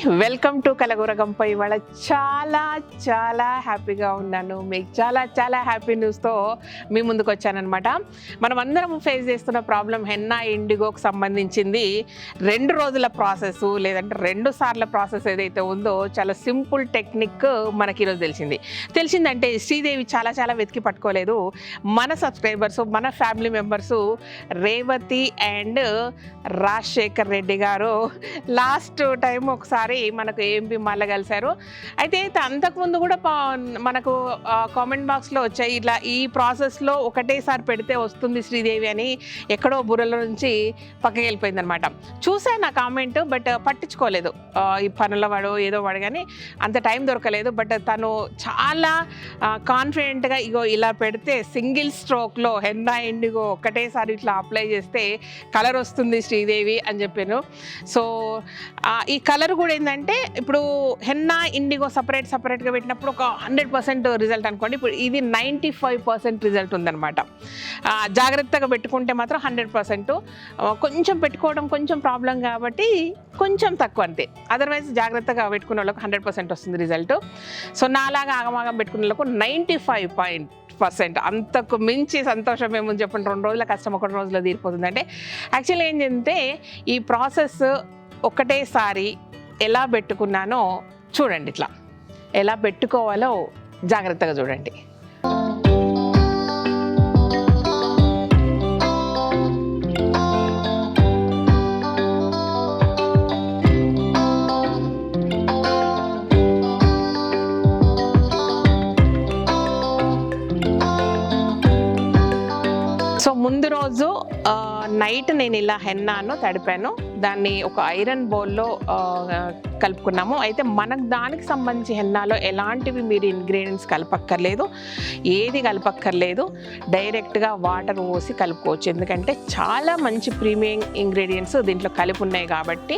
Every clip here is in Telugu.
Welcome to Kalagooragampa. ఇవాళ చాలా చాలా హ్యాపీగా ఉన్నాను. మీకు చాలా చాలా హ్యాపీ న్యూస్తో మీ ముందుకు వచ్చానమాట. మనం అందరం ఫేస్ చేస్తున్న ప్రాబ్లం హెన్నా ఇండిగోకి సంబంధించింది 2 రోజుల ప్రాసెస్ లేదంటే 2 సార్ల ప్రాసెస్ ఏదైతే ఉందో చాలా సింపుల్ టెక్నిక్ మనకి ఈరోజు తెలిసిందంటే శ్రీదేవి చాలా చాలా వెతికి పట్టుకోలేదు. మన సబ్స్క్రైబర్స్, మన family members Revathi and Rajasekhar Reddy గారు లాస్ట్ టైం ఒకసారి మనకు ఏంపి మళ్ళీ కలిశారు. అయితే అంతకుముందు కూడా మనకు కామెంట్ బాక్స్లో వచ్చాయి, ఇట్లా ఈ ప్రాసెస్లో ఒకటేసారి పెడితే వస్తుంది శ్రీదేవి అని ఎక్కడో బుర్రల నుంచి పక్కకి వెళ్ళిపోయింది అనమాట. చూసాను నా కామెంట్, బట్ పట్టించుకోలేదు. ఈ పనుల వాడు ఏదో వాడు కానీ అంత టైం దొరకలేదు. బట్ తను చాలా కాన్ఫిడెంట్గా ఇగో ఇలా పెడితే సింగిల్ స్ట్రోక్లో హెన్నా ఇండిగో ఒకటేసారి ఇట్లా అప్లై చేస్తే కలర్ వస్తుంది శ్రీదేవి అని చెప్పాను. సో ఈ కలర్ కూడా ఏంటంటే ఇప్పుడు హెన్నా ఇండిగో సపరేట్గా పెట్టినప్పుడు ఒక 100% రిజల్ట్ అనుకోండి. ఇప్పుడు ఇది 95% రిజల్ట్ ఉందన్నమాట. జాగ్రత్తగా పెట్టుకుంటే మాత్రం 100%. కొంచెం పెట్టుకోవడం కొంచెం ప్రాబ్లం కాబట్టి కొంచెం తక్కువ అంతే. అదర్వైజ్ జాగ్రత్తగా పెట్టుకునే వాళ్ళకు 100% వస్తుంది రిజల్ట్. సో నాలాగా ఆగమాగం పెట్టుకునే వాళ్ళకు 95%. అంతకు మించి సంతోషం ఏముంది చెప్పండి. 2 రోజుల కష్టం 1 రోజులో తీరిపోతుంది. అంటే యాక్చువల్లీ ఏంటంటే ఈ ప్రాసెస్ ఒకటేసారి ఎలా పెట్టుకున్నానో చూడండి. ఇట్లా ఎలా పెట్టుకోవాలో జాగ్రత్తగా చూడండి. సో ముందు రోజు నైట్ నేను ఇలా హెన్నాను తడిపాను. దాన్ని ఒక ఐరన్ బౌల్లో కలుపుకున్నాము. అయితే మనకు దానికి సంబంధించి హెన్నాలో ఎలాంటివి మీరు ఇంగ్రీడియంట్స్ కలపక్కర్లేదు, ఏది కలపక్కర్లేదు. డైరెక్ట్గా వాటర్ పోసి కలుపుకోవచ్చు. ఎందుకంటే చాలా మంచి ప్రీమియం ఇంగ్రీడియంట్స్ దీంట్లో కలిపి ఉన్నాయి కాబట్టి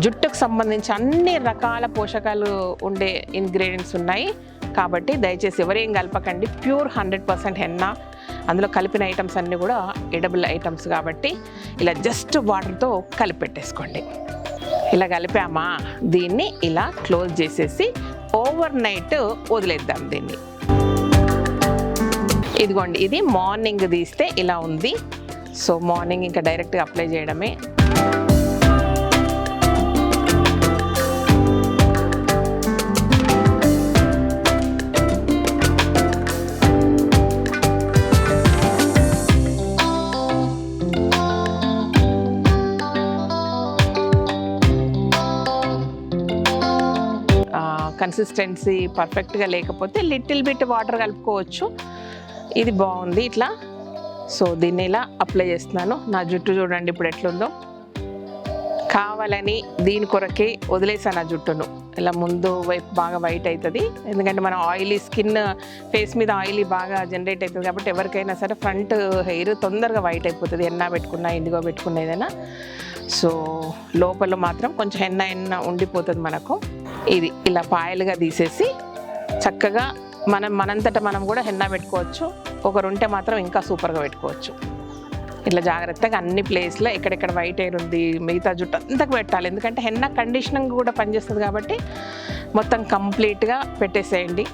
జుట్టుకు సంబంధించి అన్ని రకాల పోషకాలు ఉండే ఇంగ్రీడియంట్స్ ఉన్నాయి కాబట్టి దయచేసి ఎవరేం కలపకండి. Pure 100% henna. అందులో కలిపిన ఐటమ్స్ అన్నీ కూడా ఎడబుల్ ఐటమ్స్ కాబట్టి ఇలా జస్ట్ వాటర్తో కలిపెట్టేసుకోండి. ఇలా కలిపామా దీన్ని ఇలా క్లోజ్ చేసేసి ఓవర్ నైట్ వదిలేద్దాం దీన్ని. ఇదిగోండి, ఇది మార్నింగ్ తీస్తే ఇలా ఉంది. సో మార్నింగ్ ఇంకా డైరెక్ట్గా అప్లై చేయడమే. కన్సిస్టెన్సీ పర్ఫెక్ట్గా లేకపోతే లిటిల్ బిట్ వాటర్ కలుపుకోవచ్చు. ఇది బాగుంది ఇట్లా. సో దీన్ని ఇలా అప్లై చేస్తున్నాను. నా జుట్టు చూడండి ఇప్పుడు ఎట్లుందో. కావాలని దీని కొరకే వదిలేసాను ఆ జుట్టును. ఇలా ముందు వైపు బాగా వైట్ అవుతుంది. ఎందుకంటే మనం ఆయిలీ స్కిన్, ఫేస్ మీద ఆయిలీ బాగా జనరేట్ అవుతుంది కాబట్టి ఎవరికైనా సరే ఫ్రంట్ హెయిర్ తొందరగా వైట్ అయిపోతుంది, హెన్నా పెట్టుకున్నా ఇండిగో పెట్టుకున్న ఏదైనా. సో లోపల మాత్రం కొంచెం హెన్నా ఉండిపోతుంది మనకు. ఇది ఇలా పాయలుగా తీసేసి చక్కగా మనంతటా మనం కూడా హెన్నా పెట్టుకోవచ్చు. ఒకరుంటే మాత్రం ఇంకా సూపర్గా పెట్టుకోవచ్చు. ఇట్లా జాగ్రత్తగా అన్ని ప్లేస్లో ఎక్కడెక్కడ వైట్ హెయిర్ ఉంది మిగతా జుట్టు అంతకు పెట్టాలి. ఎందుకంటే హెన్నా కండిషనింగ్ కూడా పనిచేస్తుంది కాబట్టి మొత్తం కంప్లీట్గా పెట్టేసేయండి.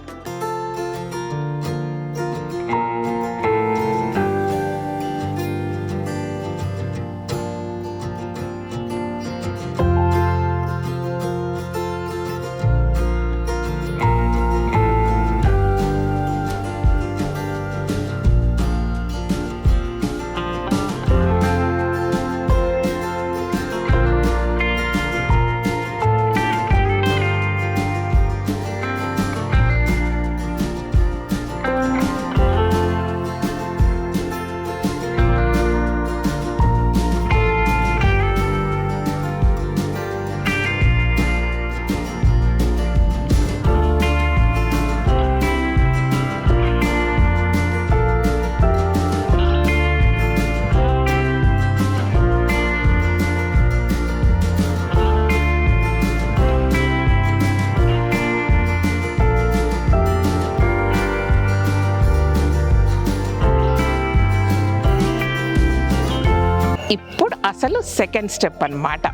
ఇప్పుడు అసలు సెకండ్ స్టెప్ అన్నమాట.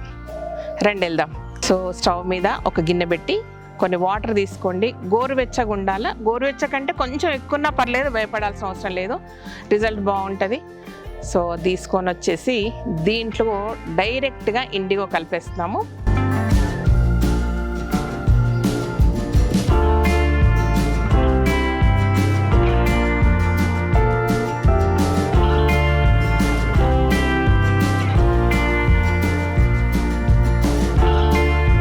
రండి వెళ్దాం. సో సో స్టవ్ మీద ఒక గిన్నె పెట్టి కొన్ని వాటర్ తీసుకోండి. గోరువెచ్చగా ఉండాలి. గోరువెచ్చ కంటే కొంచెం ఎక్కువన్నా పర్లేదు, భయపడాల్సిన అవసరం లేదు, రిజల్ట్ బాగుంటుంది. సో తీసుకొని వచ్చేసి దీంట్లో డైరెక్ట్గా ఇండిగో కలిపేస్తున్నాము.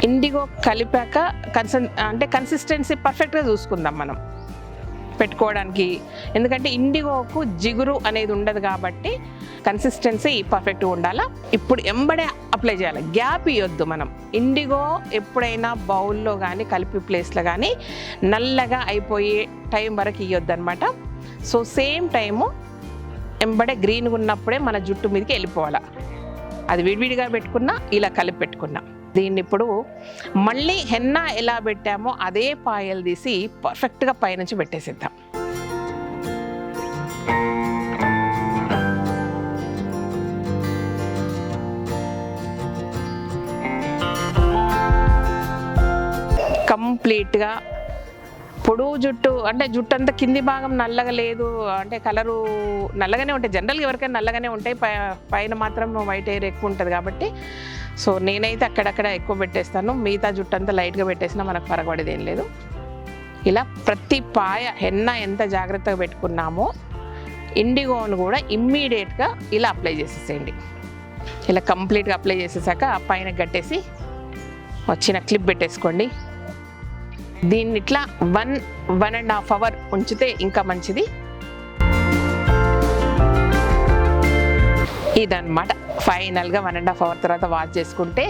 ఇండిగో కలిపాక కన్సిస్టెన్సీ పర్ఫెక్ట్గా చూసుకుందాం మనం పెట్టుకోవడానికి. ఎందుకంటే ఇండిగోకు జిగురు అనేది ఉండదు కాబట్టి కన్సిస్టెన్సీ పర్ఫెక్ట్గా ఉండాలా. ఇప్పుడు ఎంబడే అప్లై చేయాలి, గ్యాప్ ఇవ్వద్దు మనం. ఇండిగో ఎప్పుడైనా బౌల్లో కానీ కలిపి ప్లేస్లో కానీ నల్లగా అయిపోయే టైం వరకు ఇవ్వద్దు అనమాట. సో సేమ్ టైము ఎంబడే గ్రీన్గా ఉన్నప్పుడే మన జుట్టు మీదకి వెళ్ళిపోవాలి. అది విడివిడిగా పెట్టుకున్నా, ఇలా కలిపి పెట్టుకున్నా. దీన్ని ఇప్పుడు మళ్ళీ హెన్నా ఎలా పెట్టామో అదే పాయలు తీసి పర్ఫెక్ట్గా పైనుంచి పెట్టేసిద్దాం. కంప్లీట్గా పొడువు జుట్టు అంటే జుట్టు అంతా కింది భాగం నల్లగా లేదు అంటే కలరు నల్లగానే ఉంటాయి, జనరల్గా ఎవరికైనా నల్లగానే ఉంటాయి, పైన మాత్రం వైట్ హెయిర్ ఎక్కువ ఉంటుంది కాబట్టి. సో నేనైతే అక్కడక్కడ ఎక్కువ పెట్టేస్తాను, మిగతా జుట్టు అంతా లైట్గా పెట్టేసినా మనకు పరగబడేది ఏం లేదు. ఇలా ప్రతి పాయ హెన్నా ఎంత జాగ్రత్తగా పెట్టుకున్నామో ఇండిగోను కూడా ఇమ్మీడియట్గా ఇలా అప్లై చేసేసేయండి. ఇలా కంప్లీట్గా అప్లై చేసేసాక పైన కట్టేసి వచ్చిన క్లిప్ పెట్టేసుకోండి. దీన్ని ఇట్లా 1.5 అవర్ ఉంచితే ఇంకా మంచిది. ఇదన్నమాట ఫైనల్గా 1.5 అవర్ తర్వాత వాష్ చేసుకుంటే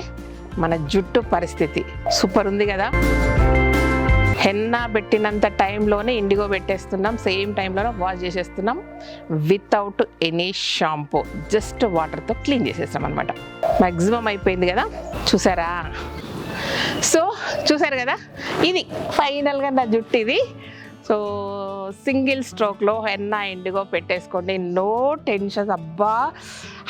మన జుట్టు పరిస్థితి సూపర్ ఉంది కదా. హెన్నా పెట్టినంత టైంలోనే ఇండిగో పెట్టేస్తున్నాం, సేమ్ టైంలోనే వాష్ చేసేస్తున్నాం వితౌట్ ఎనీ షాంపూ, జస్ట్ వాటర్తో క్లీన్ చేసేస్తాం అనమాట. మ్యాక్సిమం అయిపోయింది కదా, చూసారా? సో చూసారు కదా, ఇది ఫైనల్గా నా జుట్టు ఇది. సో సింగిల్ స్ట్రోక్లో హెన్నా ఇండిగో పెట్టేసుకోండి, నో టెన్షన్స్. అబ్బా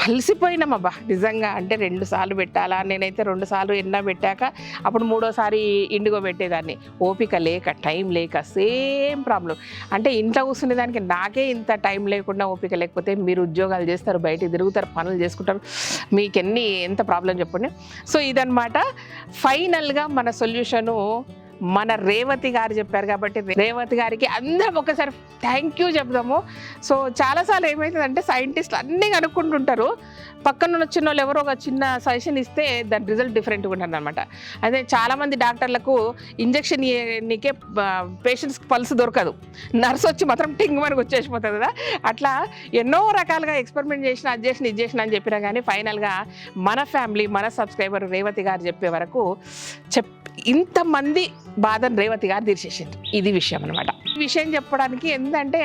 అలసిపోయినాం అబ్బా నిజంగా. అంటే 2 సార్లు పెట్టాలా, నేనైతే 2 సార్లు హెన్నా పెట్టాక అప్పుడు 3వసారి ఇండిగో పెట్టేదాన్ని, ఓపిక లేక టైం లేక. Same problem. అంటే ఇంట్లో కూర్చునే దానికి నాకే ఇంత టైం లేకుండా ఓపిక లేకపోతే మీరు ఉద్యోగాలు చేస్తారు, బయటికి తిరుగుతారు, పనులు చేసుకుంటారు, మీకు ఎంత ప్రాబ్లం చెప్పండి. సో ఇదన్నమాట ఫైనల్గా మన సొల్యూషను. మన రేవతి గారు చెప్పారు కాబట్టి రేవతి గారికి అందరం ఒకసారి థ్యాంక్ యూ చెప్దాము. సో చాలాసార్లు ఏమవుతుందంటే సైంటిస్టులు అన్నీ కనుక్కుంటుంటారు, పక్కన వచ్చిన వాళ్ళు ఎవరో ఒక చిన్న సజెషన్ ఇస్తే దాని రిజల్ట్ డిఫరెంట్గా ఉంటుంది అనమాట. అదే చాలామంది డాక్టర్లకు ఇంజెక్షన్ నీకే పేషెంట్స్కి పల్స్ దొరకదు, నర్స్ వచ్చి మాత్రం టింగ్ మనకు వచ్చేసిపోతుంది కదా. అట్లా ఎన్నో రకాలుగా ఎక్స్పెరిమెంట్ చేసిన, అది చేసిన, ఇది చేసిన అని చెప్పినా కానీ ఫైనల్గా మన ఫ్యామిలీ, మన సబ్స్క్రైబర్ రేవతి గారు చెప్పే వరకు ఇంతమంది బాధను రేవతి గారు తీర్చేసింది. ఇది విషయం అనమాట. ఈ విషయం చెప్పడానికి ఏంటంటే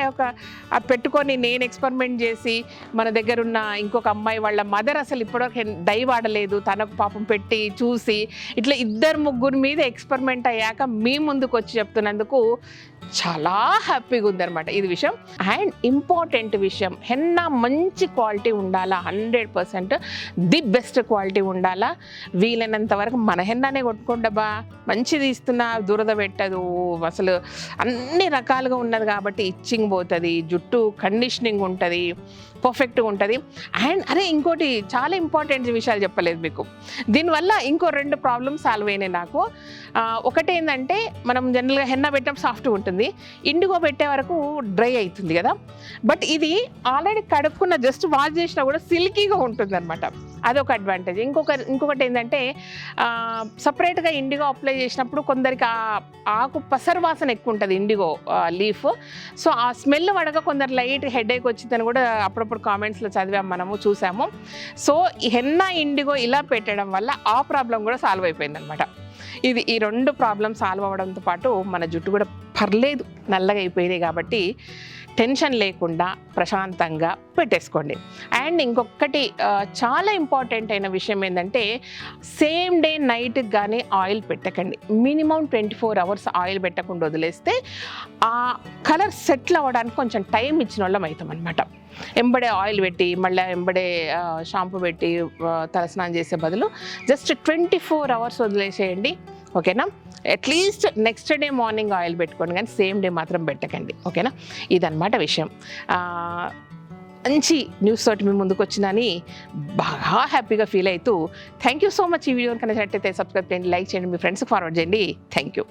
పెట్టుకొని నేను ఎక్స్పెరిమెంట్ చేసి మన దగ్గర ఉన్న ఇంకొక అమ్మాయి వాళ్ళ మదర్ అసలు ఇప్పటివరకు డై వాడలేదు, తనకు పాపం పెట్టి చూసి ఇట్లా 2-3 మీద ఎక్స్పెరిమెంట్ అయ్యాక మీ ముందుకు వచ్చి చెప్తున్నందుకు చాలా హ్యాపీగా ఉందన్నమాట ఇది విషయం. అండ్ ఇంపార్టెంట్ విషయం, హెన్నా మంచి క్వాలిటీ ఉండాలా, 100% ది బెస్ట్ క్వాలిటీ ఉండాలా. వీలైనంత వరకు మన హెన్నానే కొట్టుకోండబ్బా, మంచిది ఇస్తున్నా, దురద పెట్టదు, అసలు అన్ని రకాలుగా ఉన్నది కాబట్టి ఇచ్చింగ్ పోతుంది, జుట్టు కండిషనింగ్ ఉంటుంది, పర్ఫెక్ట్గా ఉంటుంది. అండ్ ఇంకోటి చాలా ఇంపార్టెంట్ విషయాలు చెప్పలేదు మీకు. దీనివల్ల ఇంకో 2 ప్రాబ్లమ్స్ సాల్వ్ అయినాయి నాకు. ఒకటి ఏంటంటే మనం జనరల్గా హెన్నా పెట్టినప్పుడు సాఫ్ట్గా ఉంటుంది, ఇండిగో పెట్టే వరకు డ్రై అవుతుంది కదా. బట్ ఇది ఆల్రెడీ కడుక్కున్న జస్ట్ వాష్ చేసినా కూడా సిల్కీగా ఉంటుంది అనమాట, అదొక అడ్వాంటేజ్. ఇంకొకటి ఏంటంటే సపరేట్గా ఇండిగో అప్లై చేసినప్పుడు కొందరికి ఆకు పసరు వాసన ఎక్కువ ఉంటుంది ఇండిగో లీఫ్. సో ఆ స్మెల్ పడక కొందరు లైట్ హెడేక్ వచ్చిందని కూడా అప్పుడప్పుడు కామెంట్స్లో చదివాము, మనము చూసాము. సో ఈ హెన్నా ఇండిగో ఇలా పెట్టడం వల్ల ఆ ప్రాబ్లం కూడా సాల్వ్ అయిపోయింది అనమాట. ఈ 2 ప్రాబ్లమ్స్ సాల్వ్ అవ్వడంతో పాటు మన జుట్టు కూడా పర్లేదు నల్లగా అయిపోయినాయి కాబట్టి టెన్షన్ లేకుండా ప్రశాంతంగా పెట్టేసుకోండి. అండ్ ఇంకొకటి చాలా ఇంపార్టెంట్ అయిన విషయం ఏంటంటే సేమ్ డే నైట్కి కానీ ఆయిల్ పెట్టకండి. మినిమం 24 అవర్స్ ఆయిల్ పెట్టకుండా వదిలేస్తే ఆ కలర్ సెటిల్ అవ్వడానికి కొంచెం టైం ఇచ్చిన వాళ్ళం అవుతాం అనమాట. ఎంబడే ఆయిల్ పెట్టి మళ్ళీ ఎంబడే షాంపూ పెట్టి తలస్నానం చేసే బదులు జస్ట్ 24 hours వదిలేసేయండి, ఓకేనా. At least next day morning oil పెట్టుకోండి, కానీ సేమ్ డే మాత్రం పెట్టకండి, ఓకేనా. ఇదన్నమాట విషయం. మంచి న్యూస్ తోటి మీ ముందుకు వచ్చిందని బాగా హ్యాపీగా ఫీల్ అవుతూ థ్యాంక్ యూ సో మచ్. ఈ వీడియో కనుక నచ్చినట్టయితే సబ్స్క్రైబ్ చేయండి, లైక్ చేయండి, మీ ఫ్రెండ్స్కి ఫార్వర్డ్ చేయండి. Thank you.